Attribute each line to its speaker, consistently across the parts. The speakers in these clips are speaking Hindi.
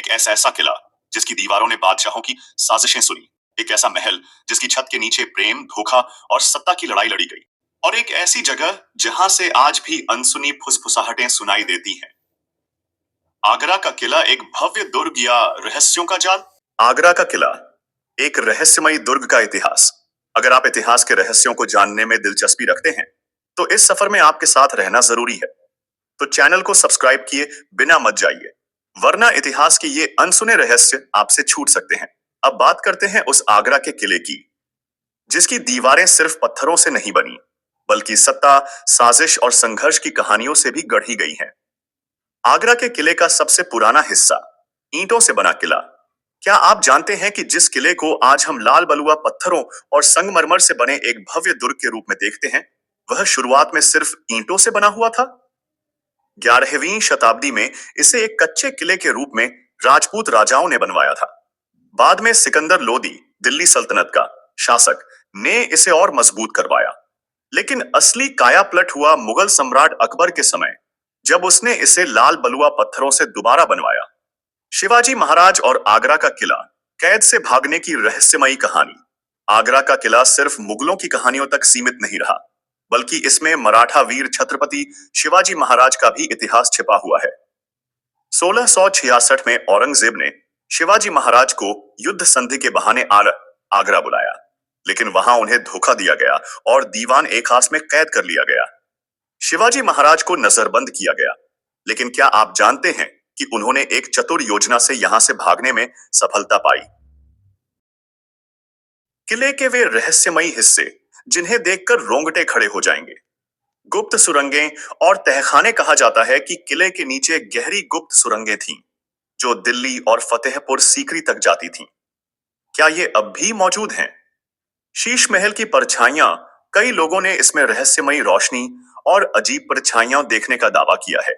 Speaker 1: एक ऐसा किला जिसकी दीवारों ने बादशाहों की साजिशें सुनी। एक ऐसा महल जिसकी छत के नीचे प्रेम, धोखा और सत्ता की लड़ाई लड़ी गई। और एक ऐसी जगह जहां से आज भी अनसुनी फुसफुसाहटें सुनाई देती हैं। आगरा का किला एक भव्य दुर्ग या रहस्यों का जाल। आगरा का किला एक रहस्यमयी दुर्ग का इतिहास। अगर आप इतिहास के रहस्यों को जानने में दिलचस्पी रखते हैं तो इस सफर में आपके साथ रहना जरूरी है। तो चैनल को सब्सक्राइब किए बिना मत जाइए, वरना इतिहास के ये अनसुने रहस्य आपसे छूट सकते हैं। अब बात करते हैं उस आगरा के किले की, जिसकी दीवारें सिर्फ पत्थरों से नहीं बनी, बल्कि सत्ता, साजिश और संघर्ष की कहानियों से भी गढ़ी गई हैं। आगरा के किले का सबसे पुराना हिस्सा, ईंटों से बना किला। क्या आप जानते हैं कि जिस किले को आज हम लाल बलुआ पत्थरों और संगमरमर से बने एक भव्य दुर्ग के रूप में देखते हैं, वह शुरुआत में सिर्फ ईंटों से बना हुआ था। 11वीं शताब्दी में इसे एक कच्चे किले के रूप में राजपूत राजाओं ने बनवाया था। बाद में सिकंदर लोदी, दिल्ली सल्तनत का शासक, ने इसे और मजबूत करवाया। लेकिन असली कायापलट हुआ मुगल सम्राट अकबर के समय, जब उसने इसे लाल बलुआ पत्थरों से दोबारा बनवाया। शिवाजी महाराज और आगरा का किला, कैद से भागने की रहस्यमयी कहानी। आगरा का किला सिर्फ मुगलों की कहानियों तक सीमित नहीं रहा, बल्कि इसमें मराठा वीर छत्रपति शिवाजी महाराज का भी इतिहास छिपा हुआ है। 1666 में औरंगजेब ने शिवाजी महाराज को युद्ध संधि के बहाने आगरा बुलाया, लेकिन वहां उन्हें धोखा दिया गया और दीवान ए खास में कैद कर लिया गया। शिवाजी महाराज को नजरबंद किया गया, लेकिन क्या आप जानते हैं कि उन्होंने एक चतुर योजना से यहां से भागने में सफलता पाई। किले के वे रहस्यमयी हिस्से जिन्हें देखकर रोंगटे खड़े हो जाएंगे। गुप्त सुरंगें और तहखाने। कहा जाता है कि किले के नीचे गहरी गुप्त सुरंगें थीं, जो दिल्ली और फतेहपुर सीकरी तक जाती थीं। क्या ये अब भी मौजूद हैं? शीश महल की परछाइयां, कई लोगों ने इसमें रहस्यमयी रोशनी और अजीब परछाइयां देखने का दावा किया है।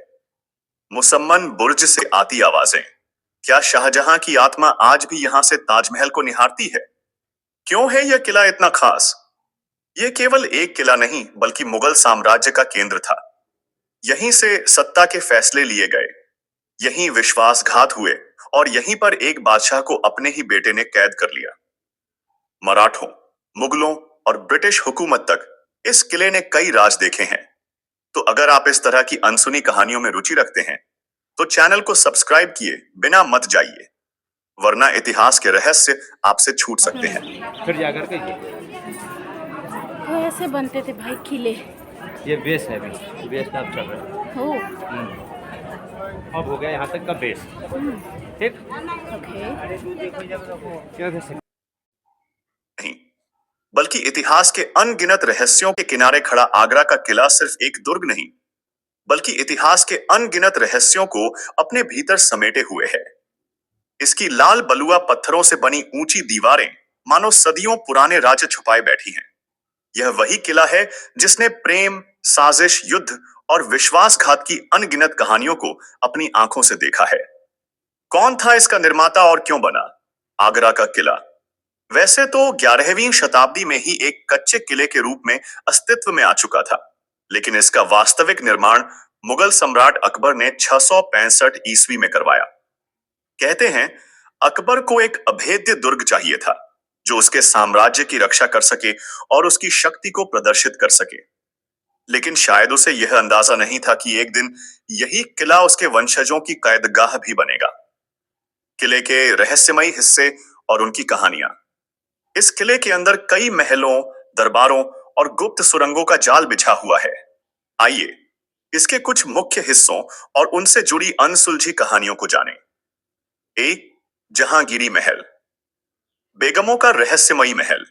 Speaker 1: मुसम्मन बुर्ज से आती आवाजें, क्या शाहजहां की आत्मा आज भी यहां से ताजमहल को निहारती है? क्यों है यह किला इतना खास? यह केवल एक किला नहीं, बल्कि मुगल साम्राज्य का केंद्र था। यहीं से सत्ता के फैसले लिए गए, यहीं विश्वासघात हुए और यहीं पर एक बादशाह को अपने ही बेटे ने कैद कर लिया। मराठों, मुगलों और ब्रिटिश हुकूमत तक इस किले ने कई राज देखे हैं। तो अगर आप इस तरह की अनसुनी कहानियों में रुचि रखते हैं, तो चैनल को सब्सक्राइब किए बिना मत जाइए, वरना इतिहास के रहस्य आपसे छूट सकते हैं।
Speaker 2: फिर जाकर के
Speaker 3: तो ऐसे बनते थे भाई किले।
Speaker 2: ये बेस है, अभी बेस का अब चल रहा है।
Speaker 3: हो
Speaker 2: अब हो गया यहाँ तक का बेस। ठीक,
Speaker 3: ओके।
Speaker 2: क्या कह सकते
Speaker 1: नहीं, बल्कि इतिहास के अनगिनत रहस्यों के किनारे खड़ा आगरा का किला सिर्फ एक दुर्ग नहीं, बल्कि इतिहास के अनगिनत रहस्यों को अपने भीतर समेटे हुए है। इसकी लाल बलुआ पत्थरों से बनी ऊंची दीवारें मानो सदियों पुराने राज छुपाए बैठी हैं। यह वही किला है जिसने प्रेम, साजिश, युद्ध और विश्वासघात की अनगिनत कहानियों को अपनी आंखों से देखा है। कौन था इसका निर्माता और क्यों बना आगरा का किला? वैसे तो 11वीं शताब्दी में ही एक कच्चे किले के रूप में अस्तित्व में आ चुका था, लेकिन इसका वास्तविक निर्माण मुगल सम्राट अकबर ने 665 ईस्वी में करवाया। कहते हैं अकबर को एक अभेद्य दुर्ग चाहिए था, जो उसके साम्राज्य की रक्षा कर सके और उसकी शक्ति को प्रदर्शित कर सके। लेकिन शायद उसे यह अंदाजा नहीं था कि एक दिन यही किला उसके वंशजों की कैदगाह भी बनेगा। किले के रहस्यमयी हिस्से और उनकी कहानियां। इस किले के अंदर कई महलों, दरबारों और गुप्त सुरंगों का जाल बिछा हुआ है। आइए इसके कुछ मुख्य हिस्सों और उनसे जुड़ी अनसुलझी कहानियों को जानें। एक, जहांगीरी महल, बेगमों का रहस्यमयी महल।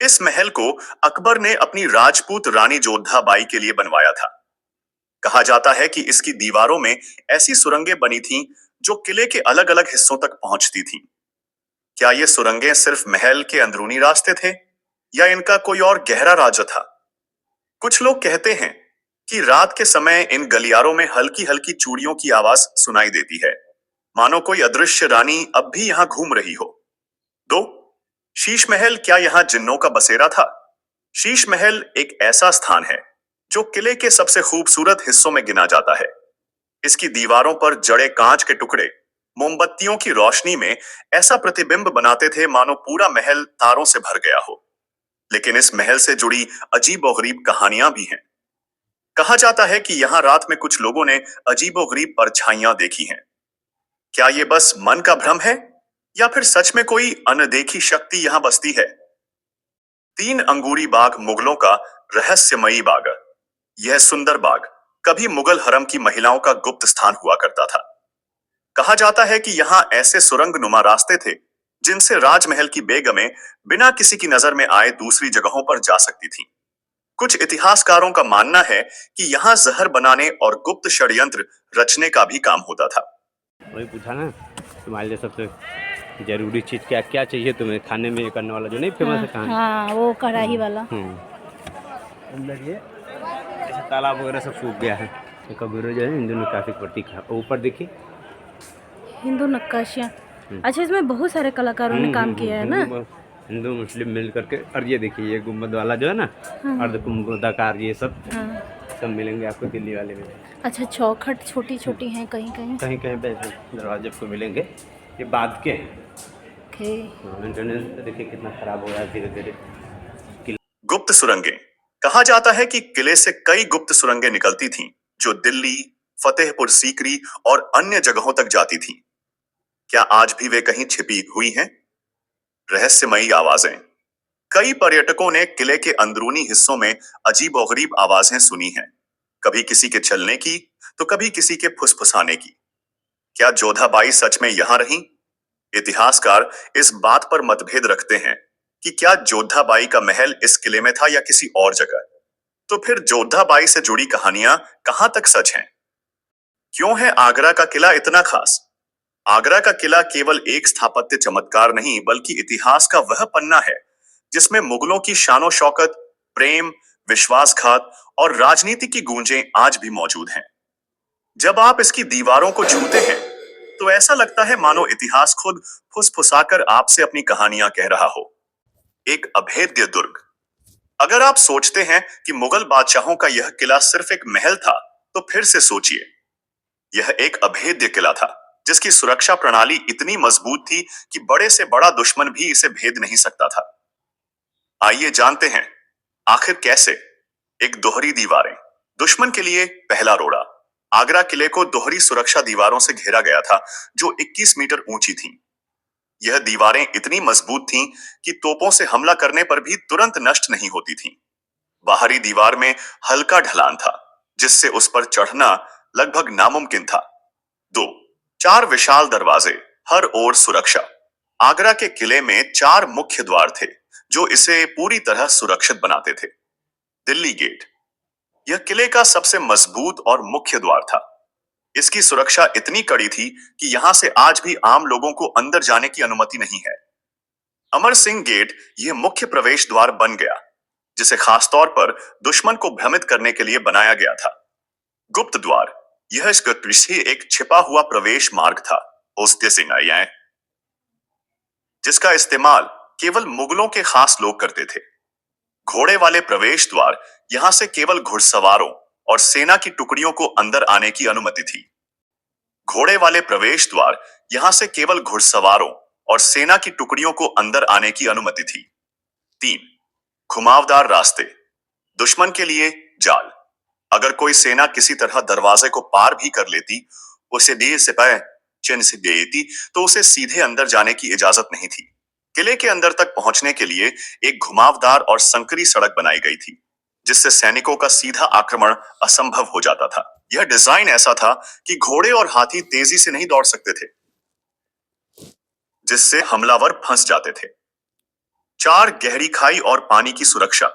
Speaker 1: इस महल को अकबर ने अपनी राजपूत रानी जोधा बाई के लिए बनवाया था। कहा जाता है कि इसकी दीवारों में ऐसी सुरंगें बनी थीं जो किले के अलग अलग हिस्सों तक पहुंचती थीं। क्या ये सुरंगें सिर्फ महल के अंदरूनी रास्ते थे, या इनका कोई और गहरा राज था? कुछ लोग कहते हैं कि रात के समय इन गलियारों में हल्की हल्की चूड़ियों की आवाज सुनाई देती है, मानो कोई अदृश्य रानी अब भी यहां घूम रही हो। दो, शीश महल, क्या यहां जिन्नों का बसेरा था? शीश महल एक ऐसा स्थान है जो किले के सबसे खूबसूरत हिस्सों में गिना जाता है। इसकी दीवारों पर जड़े कांच के टुकड़े मोमबत्तियों की रोशनी में ऐसा प्रतिबिंब बनाते थे मानो पूरा महल तारों से भर गया हो। लेकिन इस महल से जुड़ी अजीबोगरीब कहानियां भी हैं। कहा जाता है कि यहाँ रात में कुछ लोगों ने अजीबोगरीब परछाइयां देखी हैं। क्या ये बस मन का भ्रम है या फिर सच में कोई अनदेखी शक्ति यहाँ बसती है? 3 अंगूरी बाग मुगलों का रहस्यमयी बाग। यह सुंदर बाग कभी मुगल हरम की महिलाओं का गुप्त स्थान हुआ करता था। कहा जाता है कि यहाँ ऐसे सुरंग नुमा रास्ते थे जिनसे राजमहल की बेगमें बिना किसी की नजर में आए दूसरी जगहों पर जा सकती थीं। कुछ इतिहासकारों का मानना है कि यहाँ जहर बनाने और गुप्त षड्यंत्र रचने का भी काम होता था।
Speaker 2: वही पूछा ना, तुम्हारे लिए सबसे जरूरी चीज़ क्या क्या चाहिए तुम्हें खाने में, ये करने वाला जो नहीं फेमस है कहानी।
Speaker 3: हाँ वो कढ़ाई वाला।
Speaker 2: अंदर ये ऐसे तालाब वगैरह सब सूख गया है। ये कबीर जो है हिंदू नक्काशी प्रतीक है। ऊपर देखिए
Speaker 3: हिंदू नक्काशियाँ। अच्छा, इसमें बहुत सारे कलाकारों ने काम किया है ना।
Speaker 2: हिंदू मुस्लिम मिल करके। और ये देखिए ये गुम्बद वाला जो है ना, अर्ध कुंभदाकार, ये सब सब मिलेंगे आपको दिल्ली वाले में।
Speaker 3: अच्छा, चौखट छोटी छोटी हैं कहीं कहीं।
Speaker 2: कहीं कहीं पे दरवाजे आपको मिलेंगे। ये बाद के
Speaker 3: ओके।
Speaker 2: इंटरनेट देखिए कितना खराब हो रहा है धीरे धीरे।
Speaker 1: गुप्त सुरंगें। कहा जाता है कि किले से कई गुप्त सुरंगें निकलती थीं, जो दिल्ली, फतेहपुर सीकरी और अन्य जगहों तक जाती थीं। क्या आज भी वे कहीं छिपी हुई हैं? रहस्यमयी आवाजें। कई पर्यटकों ने किले के अंदरूनी हिस्सों में अजीबोगरीब आवाजें सुनी हैं। कभी किसी के चलने की, तो कभी किसी के फुसफुसाने की। क्या जोधाबाई सच में यहां रहीं? इतिहासकार इस बात पर मतभेद रखते हैं कि क्या जोधाबाई का महल इस किले में था या किसी और जगह। तो फिर जोधाबाई से जुड़ी कहानियां कहां तक सच हैं? क्यों है आगरा का किला इतना खास? आगरा का किला केवल एक स्थापत्य चमत्कार नहीं, बल्कि इतिहास का वह पन्ना है जिसमें मुगलों की शानो शौकत, प्रेम, विश्वासघात और राजनीति की गूंजें आज भी मौजूद हैं। जब आप इसकी दीवारों को छूते हैं तो ऐसा लगता है मानो इतिहास खुद फुसफुसाकर आपसे अपनी कहानियां कह रहा हो। एक अभेद्य दुर्ग। अगर आप सोचते हैं कि मुगल बादशाहों का यह किला सिर्फ एक महल था, तो फिर से सोचिए, यह एक अभेद्य किला था जिसकी सुरक्षा प्रणाली इतनी मजबूत थी कि बड़े से बड़ा दुश्मन भी इसे भेद नहीं सकता था। आइए जानते हैं आखिर कैसे। एक दोहरी दीवारें। दुश्मन के लिए पहला रोड़ा। आगरा किले को दोहरी सुरक्षा दीवारों से घेरा गया था जो 21 मीटर ऊंची थीं। यह दीवारें इतनी मजबूत थीं कि तोपों से हमला करने पर भी तुरंत नष्ट नहीं होती थीं। बाहरी दीवार में हल्का ढलान था जिससे उस पर चढ़ना लगभग नामुमकिन था। 2. 4 विशाल दरवाजे, हर ओर सुरक्षा। आगरा के किले में 4 मुख्य द्वार थे जो इसे पूरी तरह सुरक्षित बनाते थे। दिल्ली गेट। यह किले का सबसे मजबूत और मुख्य द्वार था। इसकी सुरक्षा इतनी कड़ी थी कि यहां से आज भी आम लोगों को अंदर जाने की अनुमति नहीं है। अमर सिंह गेट यह मुख्य प्रवेश द्वार बन गया, जिसे खासतौर पर दुश्मन को भ्रमित करने के लिए बनाया गया था। गुप्त द्वार। यह इसका पीछे एक छिपा हुआ प्रवेश मार्ग था, जिसका इस्तेमाल केवल मुगलों के खास लोग करते थे। घोड़े वाले प्रवेश द्वार। यहां से केवल घुड़सवारों और सेना की टुकड़ियों को अंदर आने की अनुमति थी। घोड़े वाले प्रवेश द्वार। यहां से केवल घुड़सवारों और सेना की टुकड़ियों को अंदर आने की अनुमति थी। 3. घुमावदार रास्ते। दुश्मन के लिए जाल। अगर कोई सेना किसी तरह दरवाजे को पार भी कर लेती, उसे देर से चिन्ह से देती, तो उसे सीधे अंदर जाने की इजाजत नहीं थी। किले के अंदर तक पहुंचने के लिए एक घुमावदार और संकरी सड़क बनाई गई थी, जिससे सैनिकों का सीधा आक्रमण असंभव हो जाता था। यह डिजाइन ऐसा था कि घोड़े और हाथी तेजी से नहीं दौड़ सकते थे, जिससे हमलावर फंस जाते थे। 4. गहरी खाई और पानी की सुरक्षा।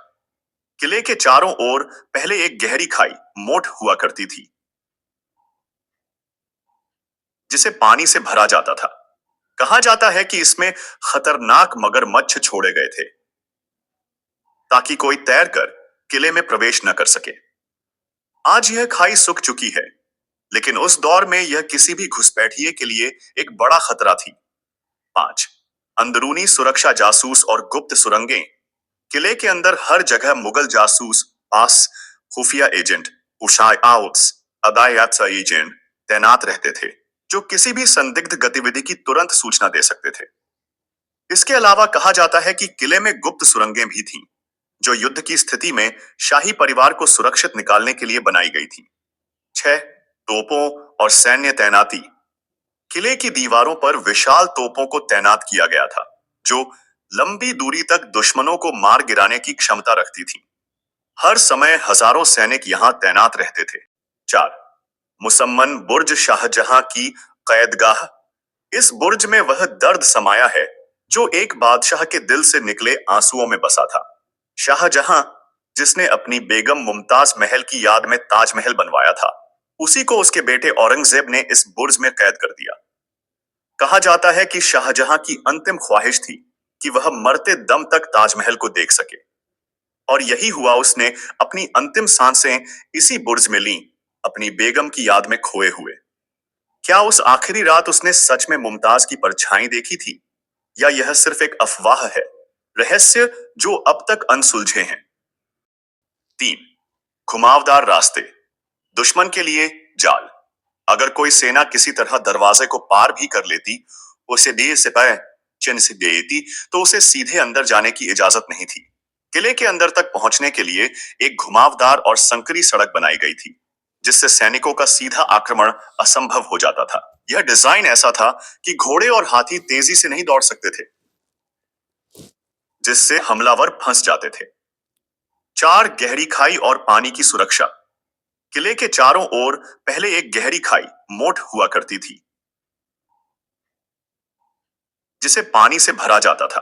Speaker 1: किले के चारों ओर पहले एक गहरी खाई, मोट हुआ करती थी, जिसे पानी से भरा जाता था। कहा जाता है कि इसमें खतरनाक मगरमच्छ छोड़े गए थे ताकि कोई तैरकर किले में प्रवेश न कर सके। आज यह खाई सूख चुकी है, लेकिन उस दौर में यह किसी भी घुसपैठिए के लिए एक बड़ा खतरा थी। 5. अंदरूनी सुरक्षा, जासूस और गुप्त सुरंगें। किले के अंदर हर जगह मुगल जासूस, पास, खुफिया एजेंट, उशाआउट्स, अदायत एजेंट तैनात रहते थे। जो किसी भी संदिग्ध गतिविधि की तुरंत सूचना दे सकते थे। इसके अलावा कहा जाता है कि किले में गुप्त सुरंगें भी थीं, जो युद्ध की स्थिति में शाही परिवार को सुरक्षित निकालने के लिए बनाई गई थी। 6. तोपों और सैन्य तैनाती। किले की दीवारों पर विशाल तोपों को तैनात किया गया था, जो लंबी दूरी तक दुश्मनों को मार गिराने की क्षमता रखती थी। हर समय हजारों सैनिक यहां तैनात रहते थे। 4. मुसम्मन बुर्ज शाहजहां की कैदगाह। इस बुर्ज में वह दर्द समाया है जो एक बादशाह के दिल से निकले आंसुओं में बसा था। शाहजहां, जिसने अपनी बेगम मुमताज महल की याद में ताजमहल बनवाया था, उसी को उसके बेटे औरंगजेब ने इस बुर्ज में कैद कर दिया। कहा जाता है कि शाहजहां की अंतिम ख्वाहिश थी कि वह मरते दम तक ताजमहल को देख सके, और यही हुआ। उसने अपनी अंतिम सांसें इसी बुर्ज में लीं, अपनी बेगम की याद में खोए हुए। क्या उस आखिरी रात उसने सच में मुमताज की परछाई देखी थी, या यह सिर्फ एक अफवाह है, रहस्य जो अब तक अनसुलझे हैं? 3. घुमावदार रास्ते। दुश्मन के लिए जाल। अगर कोई सेना किसी तरह दरवाजे को पार भी कर लेती, उसे दिए सिपाही चिन्ह से देती, तो उसे सीधे अंदर जाने की इजाजत नहीं थी। किले के अंदर तक पहुंचने के लिए एक घुमावदार और संकरी सड़क बनाई गई थी, जिससे सैनिकों का सीधा आक्रमण असंभव हो जाता था। यह डिजाइन ऐसा था कि घोड़े और हाथी तेजी से नहीं दौड़ सकते थे, जिससे हमलावर फंस जाते थे। 4. गहरी खाई और पानी की सुरक्षा। किले के चारों ओर पहले एक गहरी खाई मोट हुआ करती थी, जिसे पानी से भरा जाता था।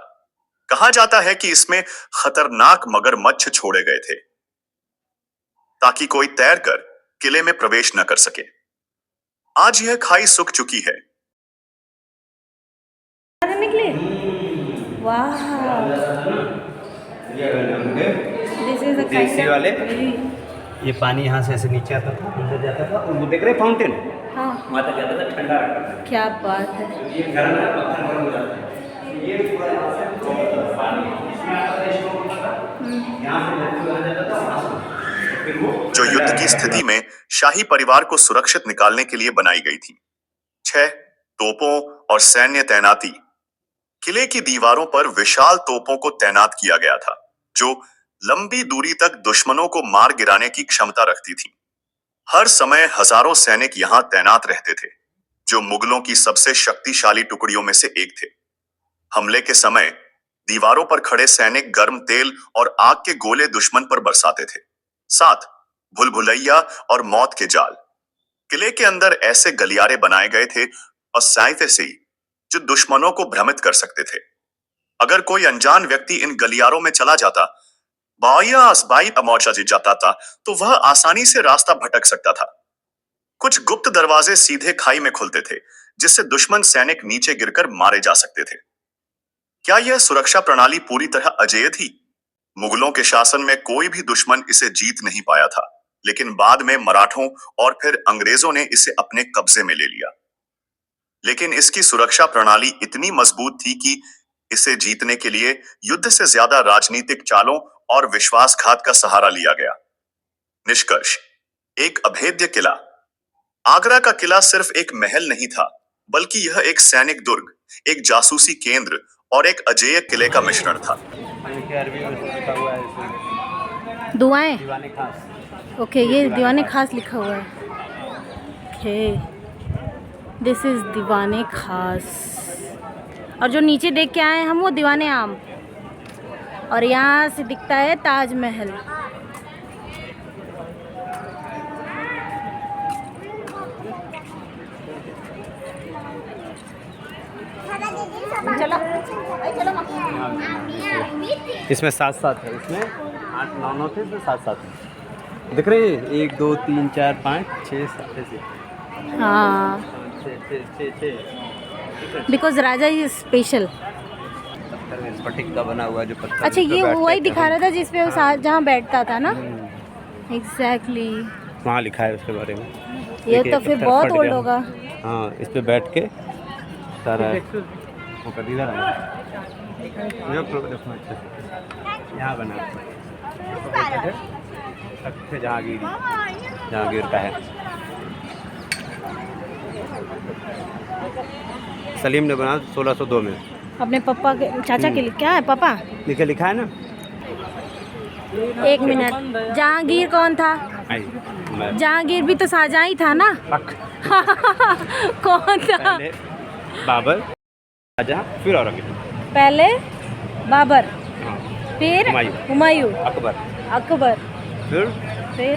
Speaker 1: कहा जाता है कि इसमें खतरनाक मगरमच्छ छोड़े गए थे, ताकि कोई तैरकर किले में प्रवेश न कर सके। आज यह खाई सूख चुकी है।
Speaker 3: निकले। वाह, दिस इज अ
Speaker 2: देसी वाले।
Speaker 3: काइंड
Speaker 2: ये पानी यहाँ से ऐसे नीचे आता था, अंदर जाता था, और वो देख रहे फाउंटेन,
Speaker 3: हाँ,
Speaker 2: वहाँ तक जाता था, ठंडा रहता था।
Speaker 3: क्या बात है।
Speaker 2: ये गर्म है, पत्थर गर्म हो जाता है। ये पूरा यहाँ से पानी इसमें आता था, इसको यहाँ से धरती में आ जाता था, वहाँ से फिर वो
Speaker 1: जो युद्ध की स्थिति में शाही परिवार को सुरक्षित निकालने के लिए बनाई गई थी। 6. तोपों और सैन्य तैनाती। किले की दीवारों पर विशाल तोपों को तैनात किया गया था, जो लंबी दूरी तक दुश्मनों को मार गिराने की क्षमता रखती थी। हर समय हजारों सैनिक यहां तैनात रहते थे, जो मुगलों की सबसे शक्तिशाली टुकड़ियों में से एक थे। हमले के समय दीवारों पर खड़े सैनिक गर्म तेल और आग के गोले दुश्मन पर बरसाते थे। 7. भूलभुलैया और मौत के जाल। किले के अंदर ऐसे गलियारे बनाए गए थे और साइफे से जो दुश्मनों को भ्रमित कर सकते थे। अगर कोई अनजान व्यक्ति इन गलियारों में चला जाता, जाता था, तो वह आसानी से रास्ता भटक सकता था। कुछ गुप्त दरवाजे सीधे खाई में खुलते थे, जिससे दुश्मन सैनिक नीचे गिरकर मारे जा सकते थे। क्या यह सुरक्षा प्रणाली पूरी तरह अजेय थी? मुगलों के शासन में कोई भी दुश्मन इसे जीत नहीं पाया था, लेकिन बाद में मराठों और फिर अंग्रेजों ने इसे अपने कब्जे में ले लिया। लेकिन इसकी सुरक्षा प्रणाली इतनी मजबूत थी कि इसे जीतने के लिए युद्ध से ज्यादा राजनीतिक चालों और विश्वासघात का सहारा लिया गया। निष्कर्ष: एक अभेद्य किला। आगरा का किला सिर्फ एक महल नहीं था, बल्कि यह एक सैनिक दुर्ग, एक जासूसी केंद्र और एक अजेय किले का मिश्रण था।
Speaker 3: दुआएं।
Speaker 2: दीवाने खास।
Speaker 3: ओके, ये दीवाने खास लिखा हुआ है। ओके, दिस इज दीवाने खास। और जो नीचे देख के आए हम, वो दीवाने आम। और यहाँ से दिखता है ताजमहल।
Speaker 2: इसमें 7-7 है, इसमें 8-9 थे, इसमें 7-7 है। दिख रहे हैं 1 2 3 4 5 6 7 ऐसे।
Speaker 3: हाँ,
Speaker 2: 6
Speaker 3: बिकॉज राजा इज स्पेशल।
Speaker 2: पत्थर में स्फटिक का बना हुआ जो पत्थर।
Speaker 3: अच्छा, ये वही दिखा रहा था जिसपे वो जहाँ बैठता था ना। एग्जैक्टली।
Speaker 2: वहाँ लिखा है उसके बारे में।
Speaker 3: ये तो फिर बहुत ओल्ड होगा।
Speaker 2: हाँ, इस पे बैठ के सारा वो कर दिया है। यहाँ बना जहांगीर का है। सलीम ने बनाया 1602 में।
Speaker 3: अपने पापा के चाचा के लिए क्या है पापा?
Speaker 2: नीचे लिखा है ना।
Speaker 3: एक मिनट, जहांगीर कौन था? जहांगीर भी तो शाहजहां ही था ना। कौन था?
Speaker 2: पहले बाबर, शाहजहां, फिर औरंगजेब।
Speaker 3: पहले बाबर,
Speaker 2: हाँ,
Speaker 3: फिर
Speaker 2: हुमायूं,
Speaker 3: हुमायूं,
Speaker 2: अकबर,
Speaker 3: अकबर,
Speaker 2: फिर
Speaker 3: फिर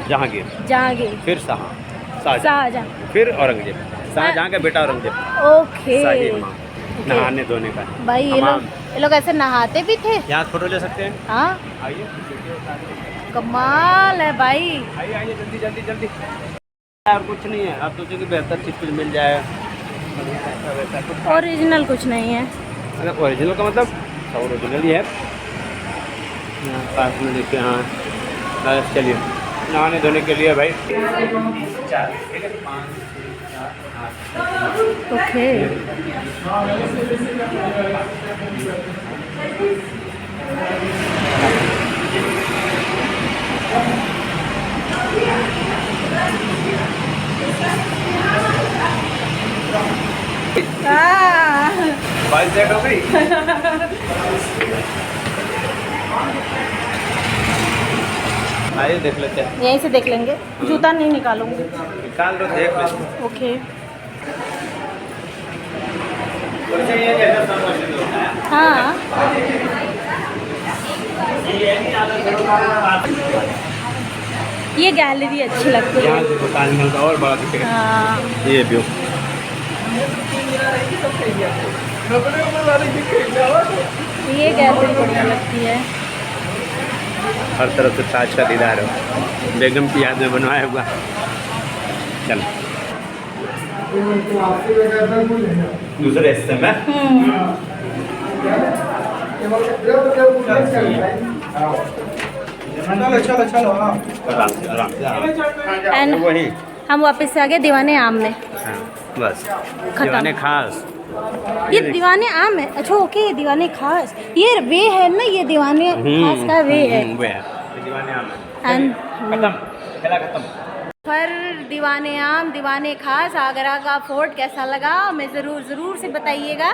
Speaker 2: जहांगीर,
Speaker 3: जहांगीर,
Speaker 2: फिर शाहजहां,
Speaker 3: शाहजहां।
Speaker 2: फिर औरंगजेब। शाहजहां का बेटा औरंगजेब।
Speaker 3: ओके
Speaker 2: शाही इमाम, नहाने धोने का।
Speaker 3: भाई, ये लोग ऐसे नहाते भी थे?
Speaker 2: यहाँ फोटो ले सकते हैं।
Speaker 3: हाँ,
Speaker 2: आइए,
Speaker 3: कमाल है भाई।
Speaker 2: आइए आइए, जल्दी जल्दी जल्दी। और कुछ नहीं है, आप सोचें कि बेहतर चीज़ कुछ मिल जाए। वैसा कुछ
Speaker 3: ओरिजिनल कुछ नहीं है।
Speaker 2: मतलब ओरिजिनल का मतलब सब ओरिजिनल ही है। यहाँ पास में देखिए। हाँ, बस चलिए, नहाने धोने के लिए भाई।
Speaker 3: ओके।
Speaker 2: बाइक सेट हो गई। आइए देख लेते हैं।
Speaker 3: यहीं से देख लेंगे, जूता नहीं निकालूंगी।
Speaker 2: निकाल दो, देख लेते हैं।
Speaker 3: ओके।
Speaker 2: ये जैसा सब मशीन होता है।
Speaker 3: हाँ, ये गैलरी अच्छी लगती है।
Speaker 2: यहाँ से ताजमहल का और बड़ा दिखेगा।
Speaker 3: हाँ,
Speaker 2: ये व्यू।
Speaker 3: ये गैलरी बढ़िया लगती है।
Speaker 2: हर तरफ से ताज का दीदार हो, बेगम की याद में बनवाया हुआ। चल दूसरे हिस्से में आराम से आराम से।
Speaker 3: एंड
Speaker 2: वही,
Speaker 3: हम वापस से आ गए दीवाने आम में।
Speaker 2: हाँ, बस दीवाने खास।
Speaker 3: ये दीवाने आम है। अच्छा, ओके, दीवाने खास ये वे है ना, ये दीवाने खास का वे है।
Speaker 2: वे है, ये दीवाने आम है।
Speaker 3: एंड
Speaker 2: खत्म, खेला खत्म।
Speaker 3: पर दीवाने आम, दीवाने खास, आगरा का फोर्ट कैसा लगा हमें ज़रूर से बताइएगा।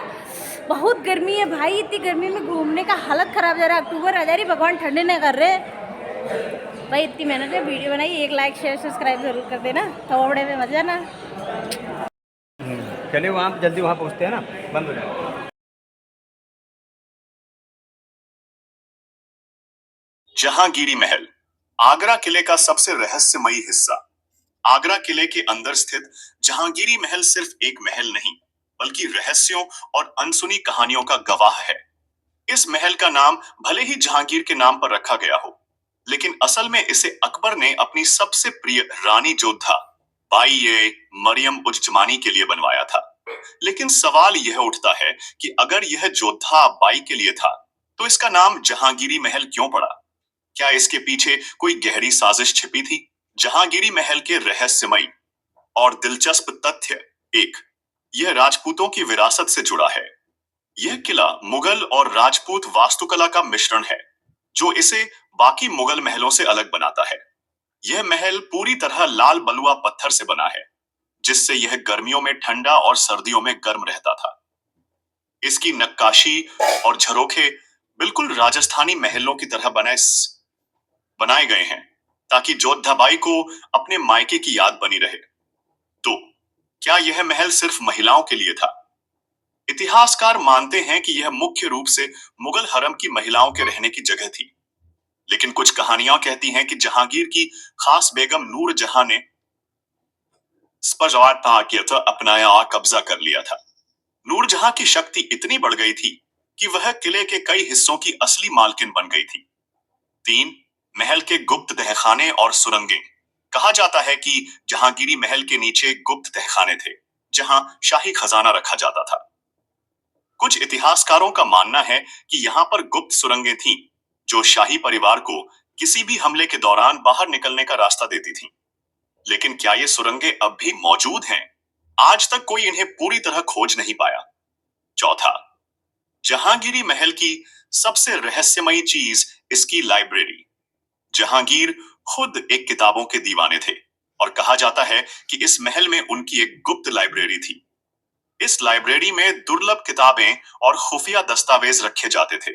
Speaker 3: बहुत गर्मी है भाई, इतनी गर्मी में घूमने का हालत ख़राब जा रहा है। अक्टूबर आ जा रही, भगवान ठंडे नहीं कर रहे भाई। इतनी मेहनत है, वीडियो बनाई, एक लाइक शेयर सब्सक्राइब जरूर कर देना, थोड़े में मत जाना।
Speaker 2: चलिए वहाँ जल्दी वहाँ पहुँचते हैं ना, बंद हो जाए।
Speaker 1: जहांगीरी महल, आगरा किले का सबसे रहस्यमयी हिस्सा। आगरा किले के अंदर स्थित जहांगीरी महल सिर्फ एक महल नहीं, बल्कि रहस्यों और अनसुनी कहानियों का गवाह है। इस महल का नाम भले ही जहांगीर के नाम पर रखा गया हो, लेकिन असल में इसे अकबर ने अपनी सबसे प्रिय रानी जोधा बाई मरियम उज जमानी के लिए बनवाया था। लेकिन सवाल यह उठता है कि अगर यह जोधा बाई के लिए था, तो इसका नाम जहांगीरी महल क्यों पड़ा? क्या इसके पीछे कोई गहरी साजिश छिपी थी? जहांगीरी महल के रहस्यमयी और दिलचस्प तथ्य। एक, यह राजपूतों की विरासत से जुड़ा है। यह किला मुगल और राजपूत वास्तुकला का मिश्रण है, जो इसे बाकी मुगल महलों से अलग बनाता है। यह महल पूरी तरह लाल बलुआ पत्थर से बना है, जिससे यह गर्मियों में ठंडा और सर्दियों में गर्म रहता था। इसकी नक्काशी और झरोखे बिल्कुल राजस्थानी महलों की तरह बनाए गए हैं, ताकि जोधाबाई को अपने मायके की याद बनी रहे। तो क्या यह महल सिर्फ महिलाओं के लिए था? इतिहासकार मानते हैं कि यह मुख्य रूप से मुगल हरम की महिलाओं के रहने की जगह थी। लेकिन कुछ कहानियां कहती हैं कि जहांगीर की खास बेगम नूर जहां ने इस पर अपनाया और कब्जा कर लिया था। नूर जहां की शक्ति इतनी बढ़ गई थी कि वह किले के कई हिस्सों की असली मालकिन बन गई थी। 3, महल के गुप्त तहखाने और सुरंगें। कहा जाता है कि जहांगीरी महल के नीचे गुप्त तहखाने थे, जहां शाही खजाना रखा जाता था। कुछ इतिहासकारों का मानना है कि यहाँ पर गुप्त सुरंगें थीं, जो शाही परिवार को किसी भी हमले के दौरान बाहर निकलने का रास्ता देती थीं। लेकिन क्या ये सुरंगें अब भी मौजूद हैं? आज तक कोई इन्हें पूरी तरह खोज नहीं पाया। चौथा, जहांगीरी महल की सबसे रहस्यमयी चीज इसकी लाइब्रेरी। जहांगीर खुद एक किताबों के दीवाने थे और कहा जाता है कि इस महल में उनकी एक गुप्त लाइब्रेरी थी। इस लाइब्रेरी में दुर्लभ किताबें और खुफिया दस्तावेज रखे जाते थे।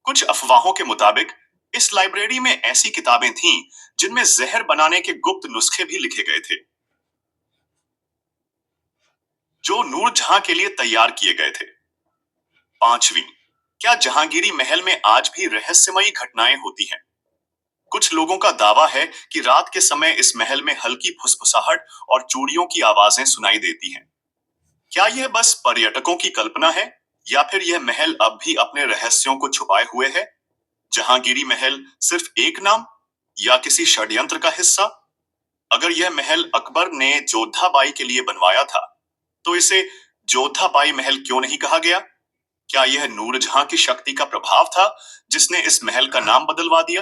Speaker 1: कुछ अफवाहों के मुताबिक इस लाइब्रेरी में ऐसी किताबें थीं जिनमें जहर बनाने के गुप्त नुस्खे भी लिखे गए थे, जो नूरजहां के लिए तैयार किए गए थे। पांचवी, क्या जहांगीरी महल में आज भी रहस्यमयी घटनाएं होती हैं? कुछ लोगों का दावा है कि रात के समय इस महल में हल्की फुसफुसाहट और चूड़ियों की आवाजें सुनाई देती हैं। क्या यह बस पर्यटकों की कल्पना है, या फिर यह महल अब भी अपने रहस्यों को छुपाए हुए है? जहांगीरी महल सिर्फ एक नाम या किसी षड्यंत्र का हिस्सा? अगर यह महल अकबर ने जोधाबाई के लिए बनवाया था, तो इसे जोधाबाई महल क्यों नहीं कहा गया? क्या यह नूरजहां की शक्ति का प्रभाव था जिसने इस महल का नाम बदलवा दिया?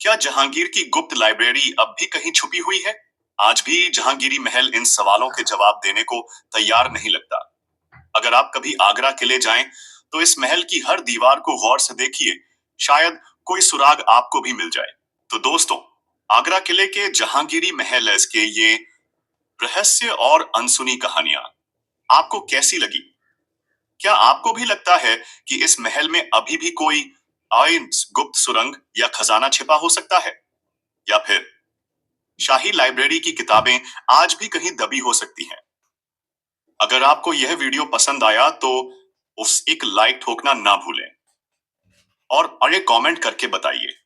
Speaker 1: क्या जहांगीर की गुप्त लाइब्रेरी अब भी कहीं छुपी हुई है? आज भी जहांगीरी महल इन सवालों के जवाब देने को तैयार नहीं लगता। अगर आप कभी आगरा किले जाएं, तो इस महल की हर दीवार को गौर से देखिए, शायद कोई सुराग आपको भी मिल जाए। तो दोस्तों, आगरा किले के जहांगीरी महल के ये रहस्य और अनसुनी कहानियां आपको कैसी लगी? क्या आपको भी लगता है कि इस महल में अभी भी कोई गुप्त सुरंग या खजाना छिपा हो सकता है? या फिर शाही लाइब्रेरी की किताबें आज भी कहीं दबी हो सकती हैं? अगर आपको यह वीडियो पसंद आया तो उस एक लाइक ठोकना ना भूलें और अरे कमेंट करके बताइए